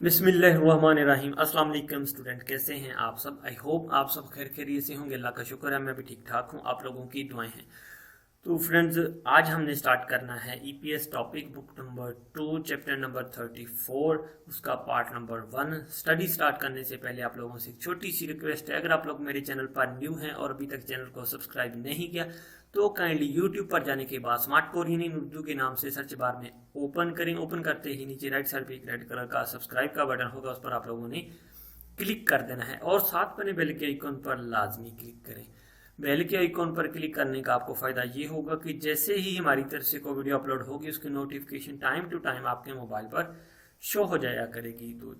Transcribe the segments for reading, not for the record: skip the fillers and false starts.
बिस्मिल्लाहिर्रहमानिर्रहीम। अस्सलाम वालेकुम स्टूडेंट, कैसे हैं आप सब। आई होप आप सब खैर खैरियत से होंगे। अल्लाह का शुक्र है मैं भी ठीक ठाक हूँ। आप लोगों की दुआएं हैं। तो फ्रेंड्स, आज हमने स्टार्ट करना है EPS topic book number 2 chapter number 34 उसका पार्ट नंबर 1। स्टडी स्टार्ट करने से पहले आप लोगों से एक छोटी सी रिक्वेस्ट है, अगर आप लोग मेरे चैनल पर न्यू हैं और अभी तक चैनल को सब्सक्राइब नहीं किया तो काइंडली यूट्यूब पर जाने के बाद स्मार्ट कोरियन इन उर्दू के नाम से सर्च बार में ओपन करें। ओपन करते ही नीचे राइट साइड पे एक रेड कलर का सब्सक्राइब का बटन होगा, उस पर आप लोगों ने क्लिक कर देना है और साथ बने बेल के आइकॉन पर लाजमी क्लिक करें। बेल के आइकॉन पर क्लिक करने का आपको फायदा ये होगा कि जैसे ही हमारी तरफ से कोई वीडियो अपलोड होगी उसकी नोटिफिकेशन टाइम टू टाइम आपके मोबाइल पर शो हो जाया करेगी। तो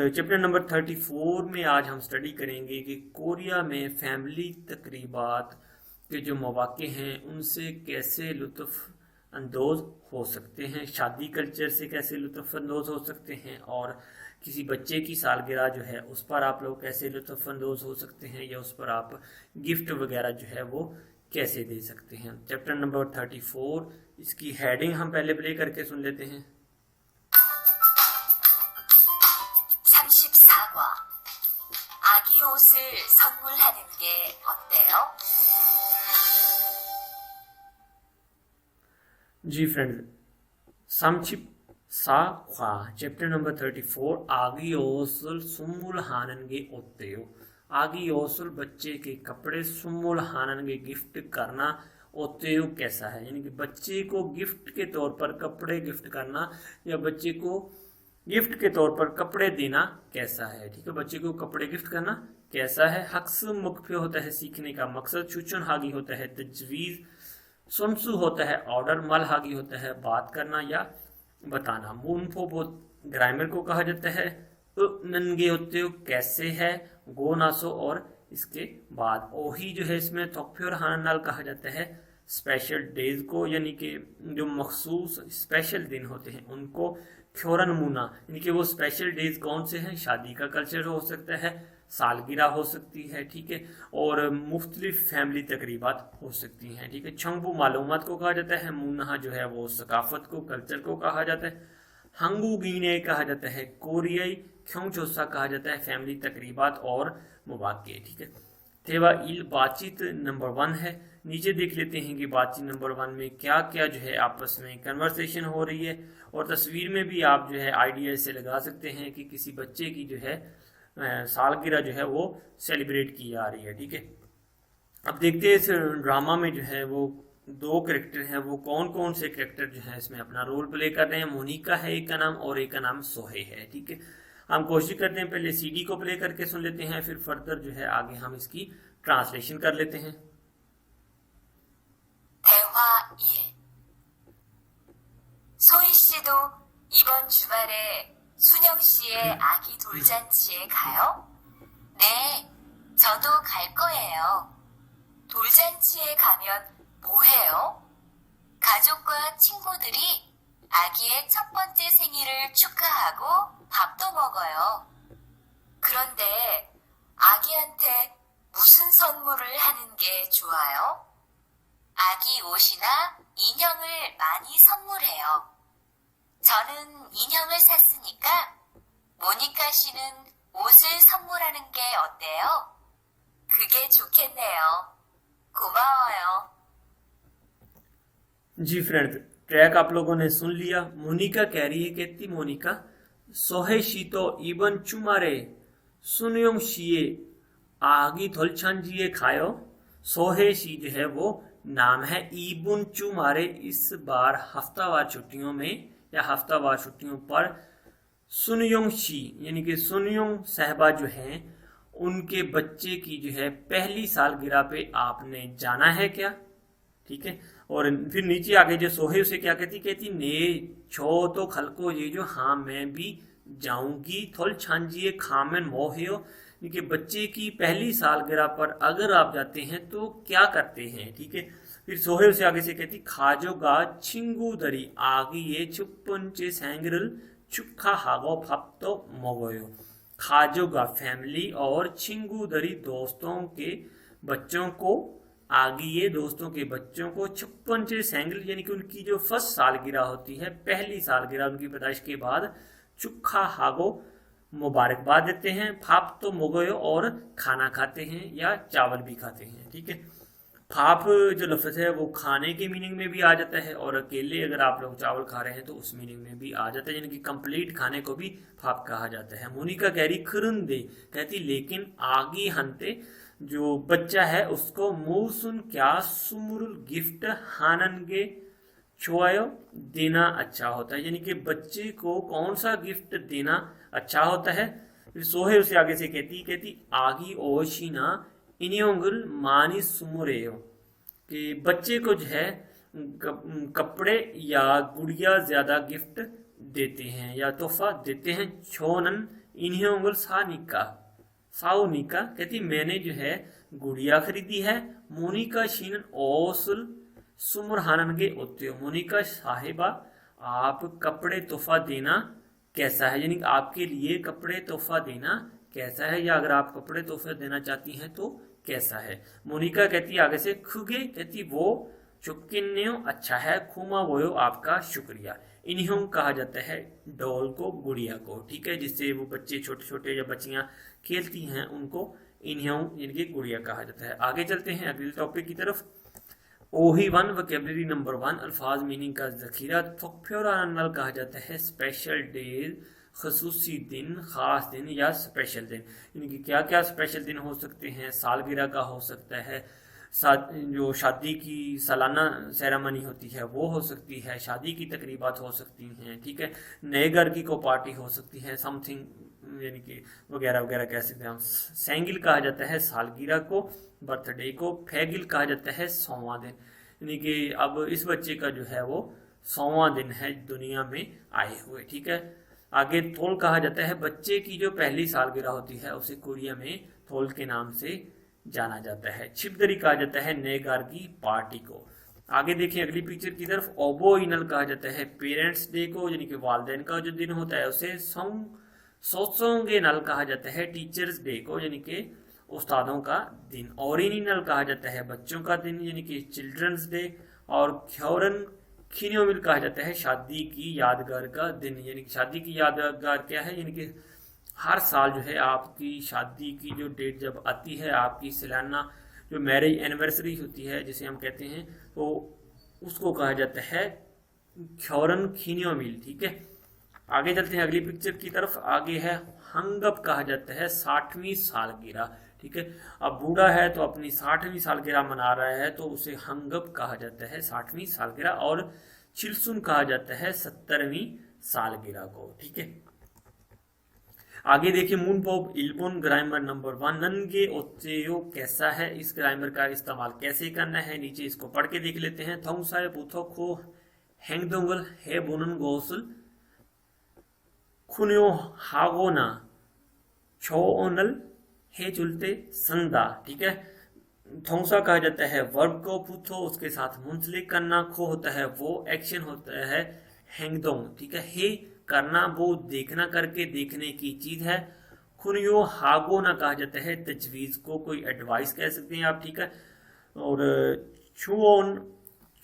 चैप्टर नंबर 34 में आज हम स्टडी करेंगे कि कोरिया में फैमिली तकरीबात के जो मौके हैं उनसे कैसे लुत्फ अंदोज हो सकते हैं, शादी कल्चर से कैसे लुत्फ अंदोज हो सकते हैं, और किसी बच्चे की सालगिरह जो है उस पर आप लोग कैसे लुत्फ अंदोज हो सकते हैं, या उस पर आप गिफ्ट वगैरह जो है वो कैसे दे सकते हैं। चैप्टर नंबर 34, इसकी हेडिंग हम पहले प्ले करके सुन लेते हैं। 34과 아기 옷을 선물하는 게 어때요? जी फ्रेंड, संक्षिप्त सा ख्वा चैप्टर नंबर 34 आगी ओसल सुमुल हाननगे ओत्तेयो। आगी ओसल बच्चे के कपड़े, सुमुल हाननगे गिफ्ट करना, ओत्तेयो कैसा है, यानी कि बच्चे को गिफ्ट के तौर पर कपड़े गिफ्ट करना या बच्चे को गिफ्ट के तौर पर कपड़े देना कैसा है। ठीक है, बच्चे को कपड़े गिफ्ट करना कैसा है। हक्स मुख्य होता है सीखने का मकसद, चुचुन हागी होता है तजवीज़, सुनसु होता है ऑर्डर, मल हागी होता है बात करना या बताना। मूनफो बहुत ग्रामर को कहा जाता है। ननगे होते हो कैसे है, गो नासो, और इसके बाद ओही जो है इसमें थोक्फ्योर हाननाल कहा जाता है स्पेशल डेज को, यानी कि जो मखसूस स्पेशल दिन होते हैं उनको। ख्योरन मुना यानी कि वो स्पेशल डेज कौन से हैं, शादी का कल्चर हो सकता है, सालगिरह हो सकती है, ठीक है, और मुख्तलिफ फैमिली तकरीबात हो सकती हैं। ठीक है, छंगबू मालूमात को कहा जाता है, मुन्हा जो है वो सकाफत को, कल्चर को कहा जाता है, हंगू गिने कहा जाता है, कोरियाई ख्योंगचोसा कहा जाता है फैमिली तकरीबात और मौके। ठीक है, थेवा इल बातचीत नंबर 1 है। नीचे देख लेते हैं कि बातचीत नंबर 1 में क्या क्या जो है आपस में कन्वर्सेशन हो रही है, और तस्वीर में भी आप जो है आइडिया से लगा सकते हैं कि किसी बच्चे की जो है सालगिरह जो है वो सेलिब्रेट की जा रही है। ठीक है, अब देखते हैं इस ड्रामा में जो है वो 2 कैरेक्टर हैं, वो कौन कौन से कैरेक्टर जो है इसमें अपना रोल प्ले कर रहे हैं। मोनिका है एक का नाम, और एक का नाम सोहे है। ठीक है, हम कोशिश करते हैं पहले सीडी को प्ले करके सुन लेते हैं, फिर फर्दर जो है आगे हम इसकी ट्रांसलेशन कर लेते हैं। 대화 1. 소희 씨도 이번 주말에 순영 씨의 아기 돌잔치에 가요? 네, 저도 갈 거예요. 돌잔치에 가면 뭐 해요? 가족과 친구들이 아기의 첫 번째 생일을 축하하고 밥도 먹어요. 그런데 아기한테 무슨 선물을 하는 게 좋아요? 아기 옷이나 인형을 많이 선물해요. 저는 인형을 샀으니까 모니카 씨는 옷을 선물하는 게 어때요? 그게 좋겠네요. 고마워요. जी फ्रेंड्स, ट्रैक आप लोगों ने सुन लिया। मोनिका कह रही है, कहती मोनिका सोहे शीतो इबन चुमारे सुनियों शिये आगी थोलछन जिए खायो। सोहे शी जो है वो नाम है, ईबुन चुमारे इस बार हफ्तावार छुट्टियों में या हफ्तावार छुट्टियों पर सुनियों शी यानी कि सुनियों साहबा जो हैं उनके बच्चे की जो है पहली सालगिरह पे आपने जाना है क्या। ठीक है, और फिर नीचे आगे जो सोहे उसे क्या कहती, कहती ने छो तो खलको ये जो, हाँ मैं भी जाऊंगी। थोल छांजिए खामेन मोहियो, कि बच्चे की पहली सालगिरह पर अगर आप जाते हैं तो क्या करते हैं। ठीक है, फिर सोहे उसे आगे से कहती खाजोगा छिंगू दरी आगे ये छुपनचे सैंगरल चुखा हागो फप्तो मोगोयो। खाजोगा फैमिली और छिंगू दरी दोस्तों के बच्चों को, आगे ये दोस्तों के बच्चों को, छप्पन से सैंगल यानी कि उनकी जो फर्स्ट सालगिरह होती है, पहली सालगिरह उनकी पैदाइश के बाद चुखा हागो मुबारकबाद देते हैं। फाप तो मोगयो और खाना खाते हैं या चावल भी खाते हैं। ठीक है, फाप जो लफ्ज है वो खाने के मीनिंग में भी आ जाता है और अकेले अगर आप लोग चावल खा रहे हैं तो उस मीनिंग में भी आ जाता है, यानी कि कंप्लीट खाने को भी फाप कहा जाता है। मोनिका कह रही खरुंदे, कहती लेकिन आगी हंते जो बच्चा है उसको मुंह सुन क्या सुमुरुल गिफ्ट हाननगे छुआयो देना अच्छा होता है, यानी कि बच्चे को कौन सा गिफ्ट देना अच्छा होता है। फिर सोहे उसे आगे से कहती आगी ओशिना इनियोंगुल मानी सुमुरेयो, कि बच्चे को जो है कपड़े या गुड़िया ज्यादा गिफ्ट देते हैं या तोहफा देते हैं। छोनन इनियोंगुल सानिका साउनिका, कहती मैंने जो है गुड़िया खरीदी है। मोनिका शीनन ओसुल सुमुरहानन के उत्यो, मोनिका साहिबा आप कपड़े तोहफा देना कैसा है, यानी आपके लिए कपड़े तोहफा देना कैसा है, या अगर आप कपड़े तोहफे देना चाहती हैं तो कैसा है। मोनिका कहती आगे से खुगे, कहती वो चुक्किन्यो अच्छा है। खुमा वो आपका शुक्रिया। इन्हों कहा जाता है डॉल को, गुड़िया को। ठीक है, जिससे वो बच्चे छोटे छोटे या बच्चियां खेलती हैं उनको इन्हों यानी कि गुड़िया कहा जाता है। आगे चलते हैं अगले टॉपिक की तरफ। ओही वन वोकैबुलरी नंबर 1 अल्फाज मीनिंग का जखीरा। थोक्फ्योरानल कहा जाता है स्पेशल डेज, खसूसी दिन, खास दिन या स्पेशल दिन। यानी कि क्या क्या स्पेशल दिन हो सकते हैं, सालगिरह का हो सकता है, जो शादी की सालाना सेरेमनी होती है वो हो सकती है, शादी की तकरीबात हो सकती हैं। ठीक है, नए घर की को पार्टी हो सकती है, समथिंग यानी कि वगैरह वगैरह कह सकते हैं। सेंगिल कहा जाता है सालगिरह को, बर्थडे को। फैगिल कहा जाता है 100वां दिन, यानी कि अब इस बच्चे का जो है वो 100वां दिन है दुनिया में आए हुए। ठीक है, आगे थोल कहा जाता है बच्चे की जो पहली सालगिरह होती है उसे कोरिया में थोल के नाम से जाना जाता है। छिपदरी कहा जाता है नए घर की पार्टी को। आगे देखिए अगली पिक्चर की तरफ। ओबोइनल कहा जाता है पेरेंट्स डे को, यानी कि वालिदैन का जो दिन होता है उसे सोसोंगे नल कहा जाता है टीचर्स डे को, यानी कि उस्तादों का दिन। ओरिनिनल कहा जाता है बच्चों का दिन, यानी कि चिल्ड्रंस डे। और ख्योरन खिन्योमिल कहा जाता है शादी की यादगार का दिन, यानी कि शादी की यादगार क्या है, यानी कि हर साल जो है आपकी शादी की जो डेट जब आती है, आपकी सालाना जो मैरिज एनिवर्सरी होती है जिसे हम कहते हैं, तो उसको कहा जाता है ख्योरन खिन्योमिल। ठीक है, आगे चलते हैं अगली पिक्चर की तरफ। आगे है हंगप कहा जाता है 60वीं सालगिरह। ठीक है, अब बूढ़ा है तो अपनी 60वीं सालगिरह मना रहा है तो उसे हंगप कहा जाता है 60वीं सालगिरह। और चिल्सुन कहा जाता है 70वीं सालगिरह को। ठीक है, आगे देखिए मूनपोप इल्बोन ग्रामर नंबर 1 ननगे ओत्सेयो कैसा है, इस ग्रामर का इस्तेमाल कैसे करना है नीचे इसको पढ़ के देख लेते हैं। थोंगसाय पुथो खो हैंगदोंगल है बोनन गोसल खुन्यो हागोना छोओनल हे चुलते संदा। ठीक है, थोंगसा कहा जाता है वर्ब को, पुथो उसके साथ मुंसलिक करना, खो होता है वो एक्शन होता है हैंगदोंग। ठीक है, हे करना वो देखना करके देखने की चीज है। खुनियो हागो ना कहा जाता है तजवीज को, कोई एडवाइस कह सकते हैं आप। ठीक है, और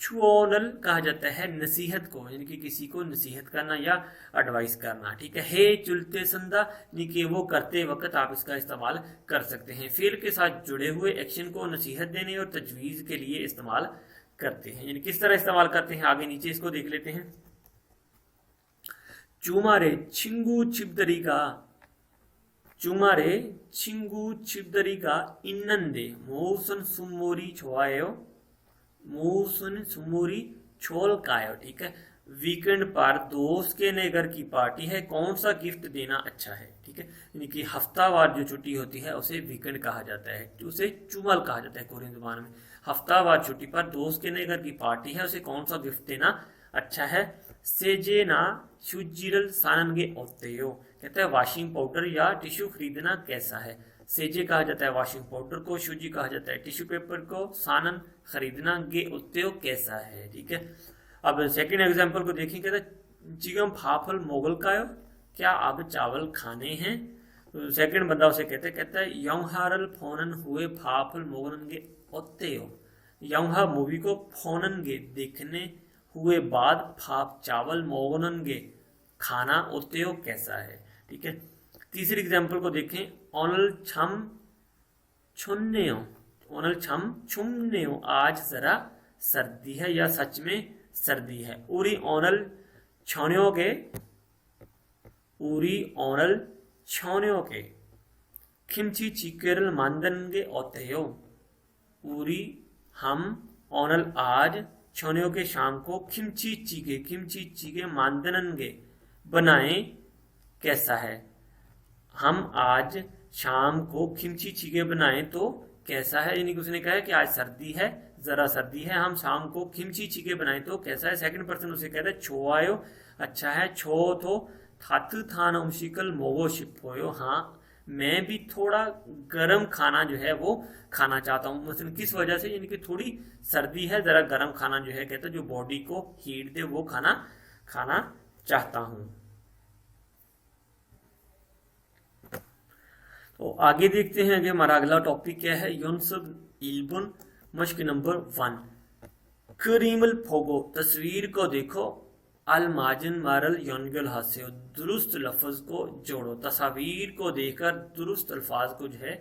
छुओनल कहा जाता है नसीहत को, यानी कि किसी को नसीहत करना या एडवाइस करना। ठीक है, हे चुलते संदा यानी कि वो करते वक्त आप इसका इस्तेमाल कर सकते हैं। फेल के साथ जुड़े हुए एक्शन को नसीहत देने और तजवीज के लिए इस्तेमाल करते हैं। यानी किस तरह इस्तेमाल करते हैं आगे नीचे इसको देख लेते हैं। चुमारे छिंगू छिपदरीगा, चुमारे छिंगू छिपदरीगा इन्नंदे मोसन सुमोरी छोआयो, मोसन सुमोरी छोल कायो। ठीक है, वीकेंड पर दोस्त के नए घर की पार्टी है, कौन सा गिफ्ट देना अच्छा है। ठीक है, यानी कि हफ्तावार जो छुट्टी होती है उसे वीकेंड कहा जाता है, उसे चुमल कहा जाता है कोरियन जुबान में। हफ्तावार छुट्टी पर दोस्त के नए घर की पार्टी है, उसे कौन सा गिफ्ट देना अच्छा है। सेजेना शुजिरल साननगे ओत्तेयो, कहता है वॉशिंग पाउडर या टिश्यू खरीदना कैसा है। सेजे कहा जाता है वॉशिंग पाउडर को, शुजी कहा जाता है टिश्यू पेपर को, सानन खरीदना, गे ओत्तेयो कैसा है। ठीक है, अब सेकंड एग्जांपल को देखें, कहता है चिगम फाफल मोगल कायो, क्या अब चावल खाने हैं। तो सेकंड बंदा उसे कहता है यंगहारल फोनन हुए फाफल मोगनगे ओत्तेयो, यंगहा मूवी को फोनन गे देखने हुए बाद फाप चावल मोगनन गे खाना 어때요 कैसा है। ठीक है, तीसरी एग्जांपल को देखें, 오늘 참 춥네요, 오늘 참 춥네요, आज जरा सर्दी है या सच में सर्दी है। 우리 오늘 저녁에, 우리 오늘 저녁에 김치찌개를 만드는 게 어때요। 우리 हम ओनल आज छोनियों के शाम को किमची मानदनन गे बनाएं कैसा है। हम आज शाम को किमची चीगे बनाएं तो कैसा है, यानी कि उसने कहा है कि आज सर्दी है, जरा सर्दी है, हम शाम को किमची चीगे बनाएं तो कैसा है। सेकंड पर्सन उसे कहता है छोआयो अच्छा है, छो तो तात्तान 음식을 먹고 싶어요, हाँ मैं भी थोड़ा गर्म खाना जो है वो खाना चाहता हूँ। मतलब किस वजह से, यानी कि थोड़ी सर्दी है, जरा गर्म खाना जो है कहते हैं जो बॉडी को हीट दे वो खाना खाना चाहता हूँ। तो आगे देखते हैं कि हमारा अगला टॉपिक क्या है। योनसब इल्बुन मश्क नंबर 1, करीमल फोगो तस्वीर को देखो, अलमाजन मारल योनगल हास्य दुरुस्त लफ्ज को जोड़ो, तस्वीर को देखकर दुरुस्त अल्फाज को जो है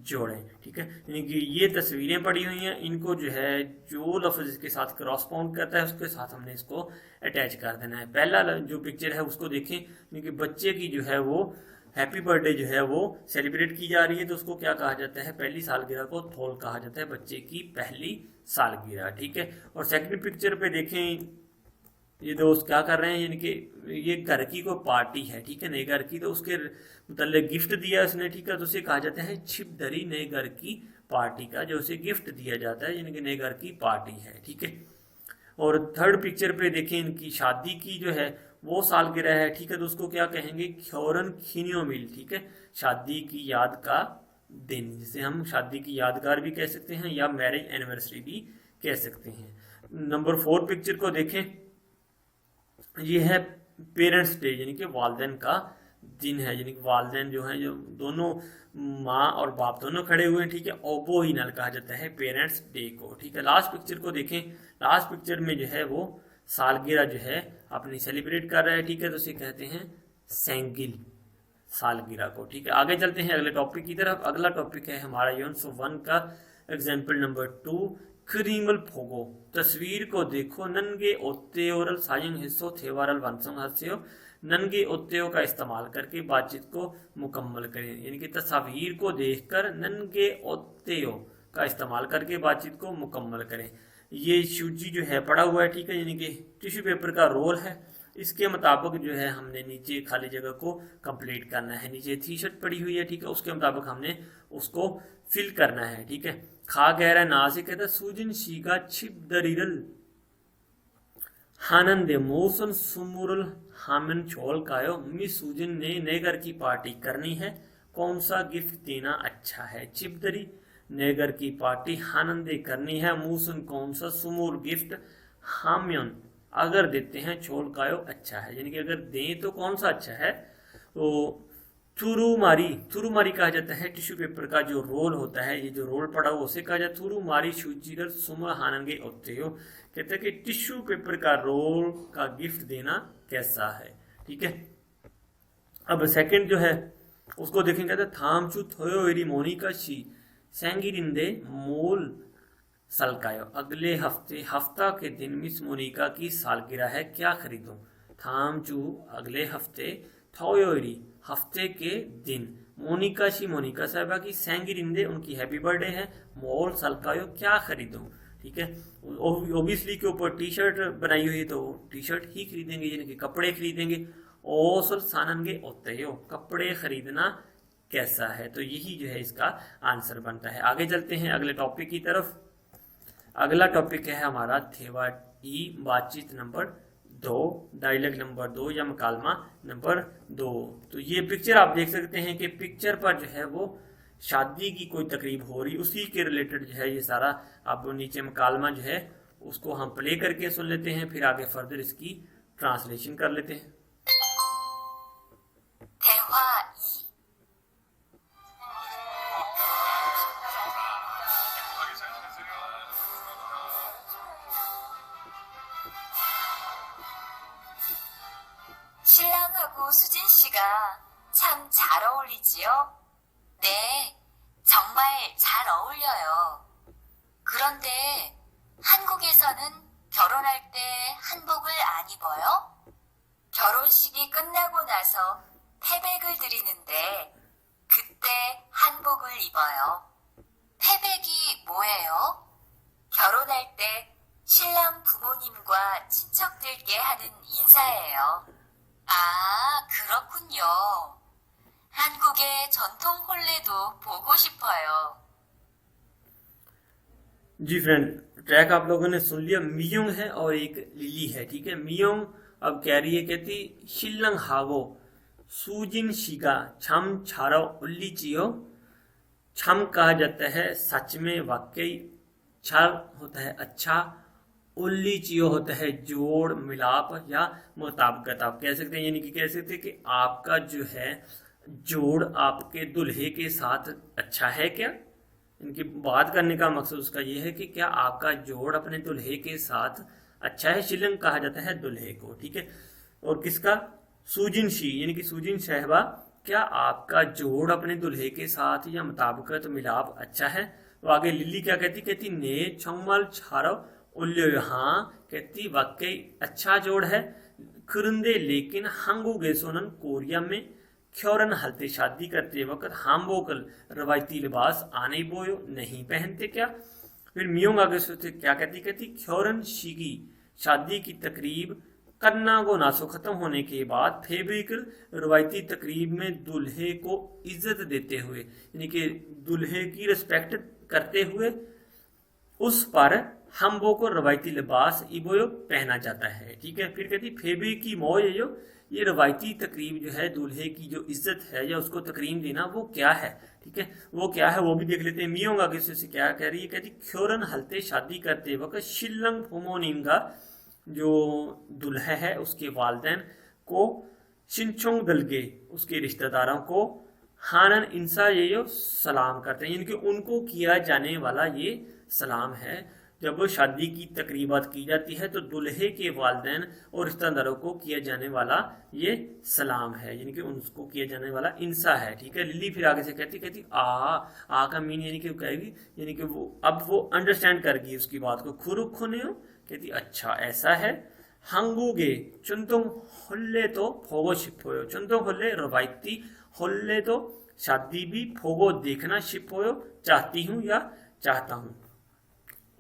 जोड़ें। ठीक है, यानी कि ये तस्वीरें पड़ी हुई हैं, इनको जो है जो लफ्ज इसके साथ क्रॉसपाउंड करता है उसके साथ हमने इसको अटैच कर देना है। पहला जो पिक्चर है उसको देखें, यानी कि बच्चे की जो है वो हैप्पी बर्थडे जो है वो सेलिब्रेट की जा रही है, तो उसको क्या कहा जाता है, पहली सालगिरह को थोल कहा जाता है, बच्चे की पहली सालगिरह। ठीक है, और सेकंड पिक्चर पे देखें ये दोस्त क्या कर रहे हैं, यानी कि ये घर की कोई पार्टी है। ठीक है, नए घर की, तो उसके मतलब गिफ्ट दिया उसने। ठीक है, तो उसे कहा जाता है छिपदरी, नए घर की पार्टी का जो उसे गिफ्ट दिया जाता है, यानी कि नए घर की पार्टी है। ठीक है, और थर्ड पिक्चर पे देखें इनकी शादी की जो है वो सालगिरह है। ठीक है, तो उसको क्या कहेंगे, ख्योरन खीनियो मिल। ठीक है, शादी की याद का दिन, जिसे हम शादी की यादगार भी कह सकते हैं या मैरिज एनिवर्सरी भी कह सकते हैं। नंबर 4 पिक्चर को देखें, ये है पेरेंट्स डे, यानी कि वालदेन का दिन है, यानी कि वालदेन जो है जो दोनों माँ और बाप दोनों खड़े हुए हैं। ठीक है, ओबो ही नल कहा जाता है पेरेंट्स डे को। ठीक है, लास्ट पिक्चर को देखें, लास्ट पिक्चर में जो है वो सालगिरह जो है अपनी सेलिब्रेट कर रहा है। ठीक है, तो उसे कहते हैं सेंगिल सालगिरह को। ठीक है, आगे चलते हैं अगले टॉपिक की तरफ। अगला टॉपिक है हमारा यूनिट 1 का एग्जाम्पल नंबर 2, क्रीमल फोगो तस्वीर को देखो, ननगे ओत्तेओरल सायंग हिस्सो थेवारल वंसंग हस्यो, ननगे ओत्तेओ का इस्तेमाल करके बातचीत को मुकम्मल करें, यानी कि तस्वीर को देखकर ननगे ओत्तेओ का इस्तेमाल करके बातचीत को मुकम्मल करें। ये सूची जो है पड़ा हुआ है। ठीक है, यानी कि टिश्यू पेपर का रोल है, इसके मुताबिक जो है हमने नीचे खाली जगह को कंप्लीट करना है। नीचे थी शर्ट पड़ी हुई है, ठीक है, उसके मुताबिक हमने उसको फिल करना है। ठीक है, खा कह रहा है ना से कहता सूजन शीगा छिप दरिरल हानंदे मौसन सुमुरल हामन छोल कायो, मिस सूजन ने नए घर की पार्टी करनी है, कौन सा गिफ्ट देना अच्छा है। चिपदरी नए घर की पार्टी, हानंदे करनी है, मूसन कौन सा, सुमूर गिफ्ट, हाम्यन अगर देते हैं, छोल कायो अच्छा है, यानी कि अगर दें तो कौन सा अच्छा है। तो थुरुमारी कहा जाता है टिश्यू पेपर का जो रोल होता है, ये जो रोल पड़ा हुआ उसे कहा जाता है थुरुमारी शुचिगर सुमर हानंगे होते हो। कहते हैं कि टिश्यू पेपर का रोल का गिफ्ट देना कैसा है। ठीक है, अब सेकंड जो है उसको देखेंगे, कहते थामचू थोयो एरी मोनिका शी सेंगिरिंदे मोल सलकायो, अगले हफ्ते हफ्ता के दिन मिस मोनिका की सालगिरह है, क्या खरीदूं। थामचू अगले हफ्ते, थोयोरी हफ्ते के दिन, मोनिका शी मोनिका साहबा की, सेंगिरिंदे उनकी हैप्पी बर्थडे है, मोल सलकायो क्या खरीदूं। ठीक है, ओबियसली के ऊपर टी शर्ट बनाई हुई है तो टी शर्ट ही खरीदेंगे, यानी कि कपड़े खरीदेंगे। ओसल साननगे होते हो, कपड़े खरीदना कैसा है, तो यही जो है इसका आंसर बनता है। आगे चलते हैं अगले टॉपिक की तरफ। अगला टॉपिक है हमारा थेवा ई, बातचीत नंबर 2, डायलॉग नंबर 2 या मकालमा नंबर 2। तो ये पिक्चर आप देख सकते हैं कि पिक्चर पर जो है वो शादी की कोई तकरीब हो रही, उसी के रिलेटेड जो है ये सारा। अब नीचे मकालमा जो है उसको हम प्ले करके सुन लेते हैं, फिर आगे फर्दर इसकी ट्रांसलेशन कर लेते हैं। 대화 2. 신랑 수진 씨가 참 잘 어울리지요? 네, 정말 잘 어울려요. 그런데 한국에서는 결혼할 때 한복을 안 입어요? 결혼식이 끝나고 나서 패백을 드리는데 그때 한복을 입어요. 패백이 뭐예요? 결혼할 때 신랑 부모님과 친척들께 하는 인사예요. 아, 그렇군요. 한국의 전통 혼례도 보고 싶어요. जी फ्रेंड, ट्रैक आप लोगों ने सुन लिया। मियोंग है और एक लिली है, ठीक है। मियोंग अब कह रही है, कहती शिलंग हागो सूजिन शिगा छम छारो उल्ली चियो। छम कहा जाता है सच में, वाकई। छार होता है अच्छा, उल्ली चियो होता है जोड़ मिलाप या मुताबिकत, आप कह सकते हैं। यानी कि कह सकते हैं कि आपका जो है जोड़ आपके दुल्हे के साथ अच्छा है क्या। इनकी बात करने का मकसद उसका ये है कि क्या आपका जोड़ अपने दुल्हे के साथ अच्छा है। शिलंग कहा जाता है दुल्हे को, ठीक है। और किसका? सूजिन शी, यानी कि सूजिन शहबा, क्या आपका जोड़ अपने दुल्हे के साथ या मुताबिकत मिलाप अच्छा है। तो आगे लिली क्या कहती? कहती ने छमल छारो उल्यो, हाँ कहती वाकई अच्छा जोड़ है। खुरंदे लेकिन हंगुगे सोनन कोरिया में ख्योरन हलते, शादी करते वक्त हम बोकल रवायती लिबास आने बोयो नहीं पहनते क्या। फिर मियोंग आगे सोचते क्या कहती? कहती ख्योरन शिगी, शादी की तकरीब करना गो नासो खत्म होने के बाद फेब्रिकल रवायती तकरीब में दुल्हे को इज्जत देते हुए, यानी कि दुल्हे की रिस्पेक्ट करते हुए उस पर हमबो को रवायती लिबास इबोयो पहना जाता है, ठीक है। फिर कहती फेबे की मोयो, ये रवायती तकरीब जो है दुल्हे की जो इज्जत है या उसको तकरीम देना, वो क्या है, ठीक है। वो क्या है वो भी देख लेते हैं। मियोंग आगे से क्या कह रही है? कहती ख्योरन हलते, शादी करते वक्त शिलंग फुमोनिंगा, जो दुल्हा है उसके वालिदैन को, शिनचोंग दलगे उसके रिश्तेदारों को, हानन इंसा ये सलाम करते हैं, यानी कि उनको किया जाने वाला ये सलाम है। जब शादी की तकरीबात की जाती है तो दुल्हे के वालिदैन और रिश्तेदारों को किया जाने वाला ये सलाम है, यानी कि उनको किया जाने वाला इंसा है, ठीक है। लिली फिर आगे से कहती आ का मीन, यानी कि कहेगी, यानी कि वो अब वो अंडरस्टैंड करेगी उसकी बात को। खुरुक खुने कहती अच्छा ऐसा है। हंगुगे चुनतुंग होल्ले तो फोगो शिपोयो, चुनतुंग होल्ले रवायती होल्ले तो शादी भी, फोगो देखना, शिपोयो चाहती हूँ या चाहता हूँ।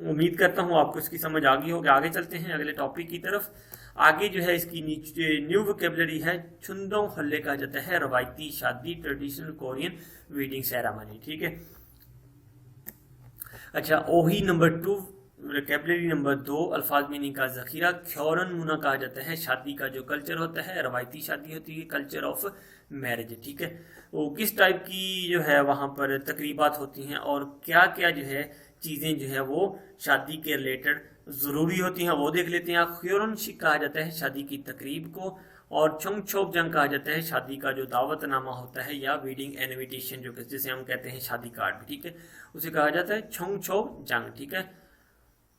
उम्मीद करता हूँ आपको इसकी समझ आ गई होगी। आगे चलते हैं अगले टॉपिक की तरफ। आगे जो है इसकी नीचे न्यू वोकेबलरी है, चुंदोंग हल्ले कहा जाता है रवायती शादी, ट्रेडिशनल कोरियन वेडिंग सेरेमनी, ठीक है। अच्छा, ओही नंबर 2, वोकेबलरी नंबर 2, अल्फाज मीनिंग का जखीरा। ख्योरन मुना कहा जाता है शादी का जो कल्चर होता है, रवायती शादी होती है, कल्चर ऑफ मैरिज, ठीक है। वो किस टाइप की जो है वहां पर तकरीबात होती हैं और क्या क्या जो है चीजें जो है वो शादी के रिलेटेड जरूरी होती हैं, वो देख लेते हैं। ख्योरन शिक कहा जाता है शादी की तकरीब को, और चोंगछोक जंग कहा जाता है शादी का जो दावतनामा होता है या वेडिंग इनविटेशन, जो जिसे हम कहते हैं शादी कार्ड, ठीक है, उसे कहा जाता है चोंगछोक जंग, ठीक है।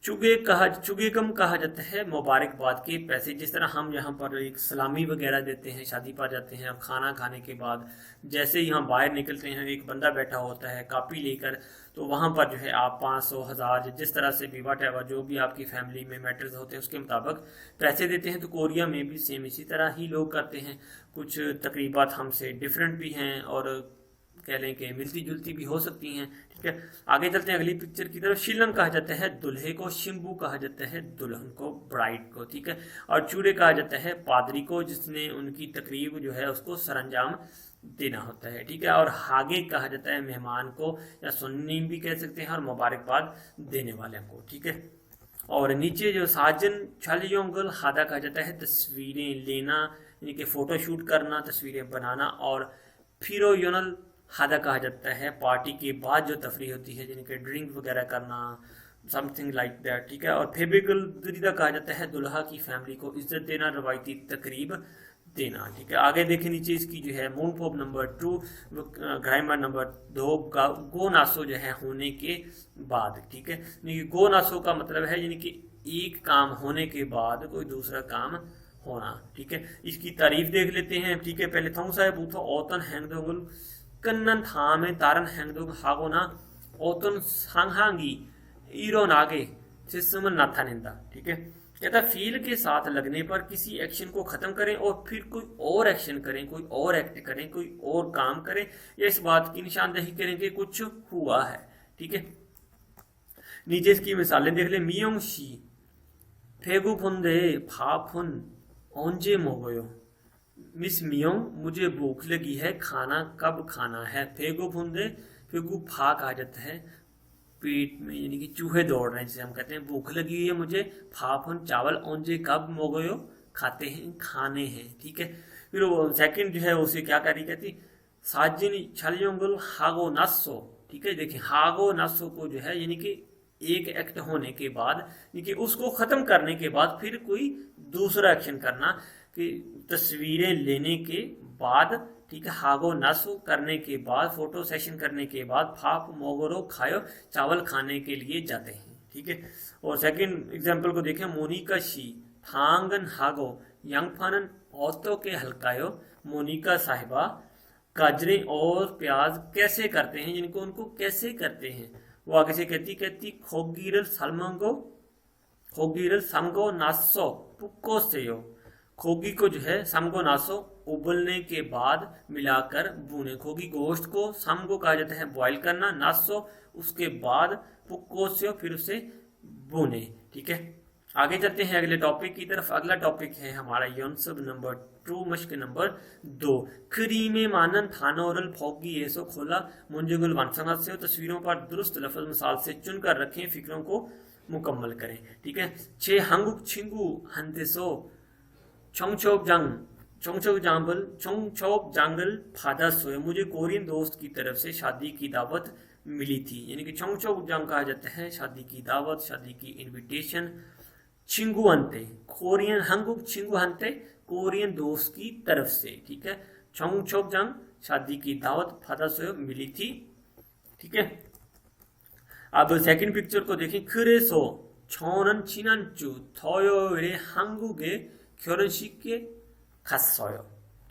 चुगेगम कहा जाता है मुबारकबाद के पैसे। जिस तरह हम यहाँ पर एक सलामी वगैरह देते हैं, शादी पर जाते हैं और खाना खाने के बाद जैसे ही हम बाहर निकलते हैं, एक बंदा बैठा होता है कापी लेकर, तो वहाँ पर जो है आप 500, 1000, जिस तरह से भी वट एवर जो भी आपकी फैमिली में मैटर्स होते हैं उसके मुताबिक पैसे देते हैं। तो कोरिया में भी सेम इसी तरह ही लोग करते हैं। कुछ तकरीबात हमसे डिफरेंट भी हैं और कह लें कि मिलती जुलती भी हो सकती हैं, ठीक है। आगे चलते हैं अगली पिक्चर की तरफ। शिलंग कहा जाता है दुल्हे को, शिम्बू कहा जाता है दुल्हन को, ब्राइड को, ठीक है। और चूड़े कहा जाता है पादरी को, जिसने उनकी तकरीब जो है उसको सरंजाम देना होता है, ठीक है। और हागे कहा जाता है मेहमान को, या सुन्नी भी कह सकते हैं, और मुबारकबाद देने वाले को, ठीक है। और नीचे जो साजन छलियोंगल हादा कहा जाता है तस्वीरें लेना, यानी कि फोटो शूट करना, तस्वीरें बनाना। और फिरोयोनल हादा कहा जाता है पार्टी के बाद जो तफरी होती है, यानी कि ड्रिंक वगैरह करना, समथिंग लाइक दैट, ठीक है। और फेबिकल दुरीदा कहा जाता है दुल्हा की फैमिली को इज्जत देना, रवायती तकरीब देना, ठीक है। आगे देखें नीचे इसकी जो है मूनपोप नंबर 2, ग्रामर नंबर 2, गो नासो जो है होने के बाद, ठीक है। यानी कि गो नासो का मतलब है यानी कि एक काम होने के बाद कोई दूसरा काम होना। ठीक है, इसकी तारीफ देख लेते हैं। ठीक है, पहले थोंगसाय बूथो ओतन हैंगदोगुल कन्नन थामे तारन हैंगदोग हागोना ओतन सांगहांगी ईरोन आगे सिस्मन नाथानिंदा। ठीक है, कहता फील के साथ लगने पर किसी एक्शन को खत्म करें और फिर कोई और एक्शन करें, कोई और एक्ट करें, कोई और काम करें, या इस बात की निशानदेही करें कि कुछ हुआ है। ठीक है, नीचे इसकी मिसालें देख ले। मियोंग शी फेगु फुंदे फाफुन ओंजे मोगयो। मिस मियोंग, मुझे भूख लगी है, खाना कब खाना है। फेगु फुंदे, फेगु फा कहा जाता है पेट में, यानी कि चूहे दौड़ रहे हैं जिसे हम कहते हैं। भूख लगी है मुझे, फाफुन चावल, ओंजे कब, मोगयो खाते हैं, खाने हैं। ठीक है, फिर वो सेकंड जो है उसे क्या करी कहती साजिन छलयोंगुल हागो नासो। ठीक है, देखिए हागो नासो को जो है यानी कि एक एक्ट होने के बाद, यानी कि उसको खत्म करने के बाद फिर कोई दूसरा एक्शन करना, कि तस्वीरें लेने के बाद, ठीक है, हागो नासो करने के बाद, फोटो सेशन करने के बाद, फाप मोगरो खायो चावल खाने के लिए जाते हैं। ठीक है, और सेकंड एग्जांपल को देखें। मोनिका शी थांगन हागो यंगफानन औरतों के हल्कायो। मोनिका साहिबा गाजरें और प्याज कैसे करते हैं, यानी कि उनको कैसे करते हैं। वो आगे से कहती खोगीरल सलमंगो खोगीरल समगो नासो पुक्को सेयो। खोगी को जो है समगो नासो उबलने के बाद मिलाकर भूने। खोगी गोश्त को, सम को कहा जाता है बॉईल करना, नासो उसके बाद, पुक्को सेयो फिर उसे भूने। ठीक है, आगे चलते हैं अगले टॉपिक की तरफ। अगला टॉपिक है हमारा योनसब नंबर 2 मश्क नंबर 2। क्रीमे मानन थानोरल फोगी ऐसो खोला मुंजगुल वंशंगत से। तस्वीरों पर दुरुस्त लफ्ज मिसाल से चुनकर रखें, फिक्रों को मुकम्मल करें। ठीक है, 6 हंगुक छिंगू हंतेसो चोंगचोक जांगल फादा सोए। मुझे कोरियन दोस्त की तरफ से शादी की दावत मिली थी, यानी कि चोंगचोक जांग कहा जाता है शादी की दावत, शादी की इनविटेशन। छिंगू हंते कोरियन, हंगुक छिंगू हंते कोरियन दोस्त की तरफ से। ठीक है, चोंगचोक जांग शादी की दावत फादा सोए मिली थी। ठीक है, अब सेकंड पिक्चर को देखें। 그래서 저는 지난주 토요일에 한국에 결혼식에 갔어요।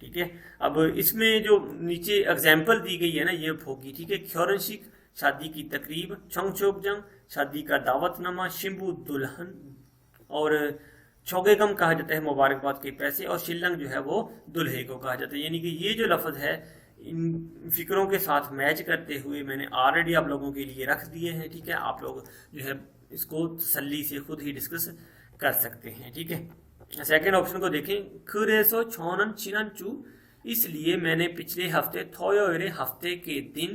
ठीक है, अब इसमें जो नीचे एग्जाम्पल दी गई है ना, ये होगी। ठीक है, ख्योरनशिक शादी की तकरीब, चोंगचोकजंग शादी का दावतनामा, शिम्बू दुल्हन, और चौगेगम कहा जाता है मुबारकबाद के पैसे, और शिल्लंग जो है वो दुल्हे को कहा जाता है। यानी कि ये जो लफ्ज है इन फिक्रों के साथ मैच करते हुए मैंने ऑलरेडी आप लोगों के लिए रख दिए हैं। ठीक है, आप लोग जो है इसको तसल्ली से खुद ही डिस्कस कर सकते हैं। ठीक है, सेकंड ऑप्शन को देखें। 그래서 저는 지난주, इसलिए मैंने पिछले हफ्ते, 토요일에 हफ्ते के दिन,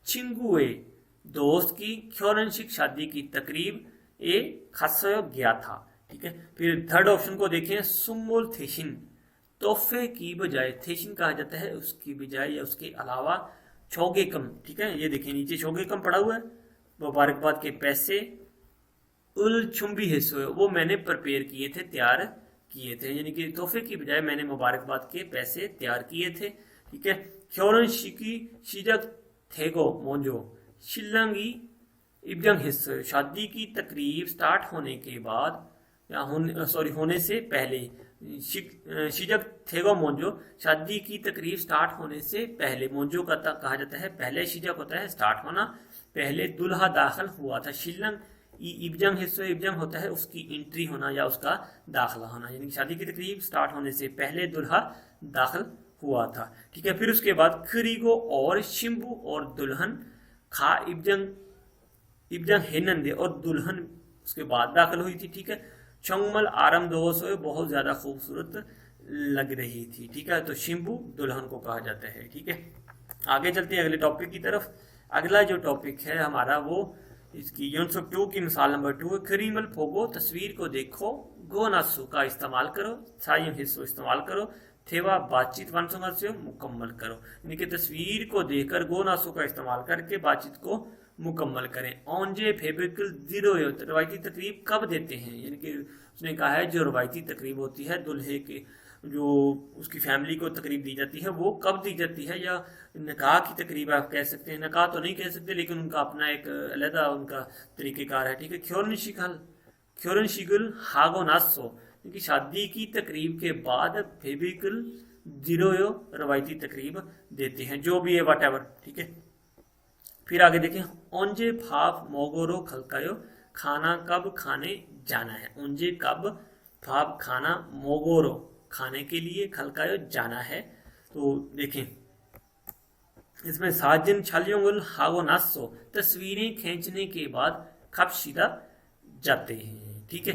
친구의 दोस्त की, 결혼식 शादी की तकरीब, ए 갔어요 गया था। ठीक है, फिर थर्ड ऑप्शन को देखें। सुमुल थेशिन, तोहफे की बजाय, थेशिन कहा जाता है उसकी बजाय या उसके अलावा, छोगेकम। ठीक है, ये देखिए नीचे छोगेकम पड़ा हुआ है, मुबारकबाद के पैसे। उल चुंबी हिस्सों, वो मैंने प्रिपेयर किए थे, तैयार किए थे, यानी कि तोहफे की बजाय मैंने मुबारकबाद के पैसे तैयार किए थे। ठीक है, 결혼식이 시작되고 먼저 신랑이 입장했어요। शादी की तकरीब स्टार्ट होने के बाद, या होने से पहले, शिजक थेगो मोंजो शादी की तकरीब स्टार्ट होने से पहले, मोंजो का कहा जाता है पहले, शिजक होता है स्टार्ट होना, पहले दुल्हा दाखिल हुआ था। शिल्लंग इब्जंग हिस्सो, इब्जंग होता है उसकी एंट्री होना या उसका दाखिला होना, यानी कि शादी की तकरीब स्टार्ट होने से पहले दुल्हा दाखिल हुआ था। ठीक है, फिर उसके बाद खरीगो और शिम्बू और दुल्हन, खा इब्जंग हेनंदे और दुल्हन उसके बाद दाखिल हुई थी। ठीक है, चोंगमल आरम दोसो बहुत ज्यादा खूबसूरत लग रही थी। ठीक है, तो शिम्बू दुल्हन को कहा जाता है। ठीक है, आगे चलते हैं अगले टॉपिक की तरफ। अगला जो टॉपिक है हमारा वो इसकी यूनिट 2 की मिसाल नंबर 2 है। करीमल फोगो, तस्वीर को देखो, गोनासु का इस्तेमाल करो, साइम हिस्सों इस्तेमाल करो, थेवा बातचीत वंशंगा से मुकम्मल करो, यानी कि तस्वीर को देखकर गोनासु का इस्तेमाल करके बातचीत को मुकम्मल करें। ऑनजे फेब्रिकल जीरो, रवायती तकरीब कब देते हैं, यानी कि उसने कहा है जो रवायती तकरीब होती है दुल्हे के, जो उसकी फैमिली को तकरीब दी जाती है वो कब दी जाती है, या निकाह की तकरीब आप कह सकते हैं, निकाह तो नहीं कह सकते लेकिन उनका अपना एक अलग उनका तरीक़ेकार है। ठीक है, ख्योरनशिगल हागो नासो, कि शादी की तकरीब के बाद फेबिकल जीरो रवायती तकरीब देते हैं, जो भी है वट, ठीक है। फिर आगे देखें, ओंजे भाप मोगोरो खलकायो, खाना कब खाने जाना है। ओंजे कब भाप खाना मोगोरो खाने के लिए, खलकायो जाना है। तो देखें इसमें साजिन छालियोंगल हागो नासो तस्वीरें खींचने के बाद कब सीधा जाते हैं, ठीक है।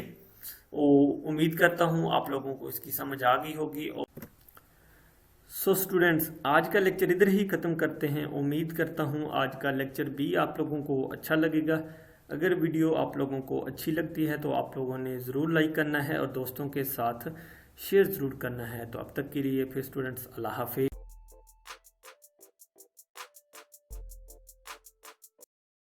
उम्मीद करता हूँ आप लोगों को इसकी समझ आ गई होगी। सो स्टूडेंट्स, आज का लेक्चर इधर ही ख़त्म करते हैं। उम्मीद करता हूँ आज का लेक्चर भी आप लोगों को अच्छा लगेगा। अगर वीडियो आप लोगों को अच्छी लगती है तो आप लोगों ने ज़रूर लाइक करना है और दोस्तों के साथ शेयर ज़रूर करना है। तो अब तक के लिए फिर स्टूडेंट्स, अल्लाह हाफिज़।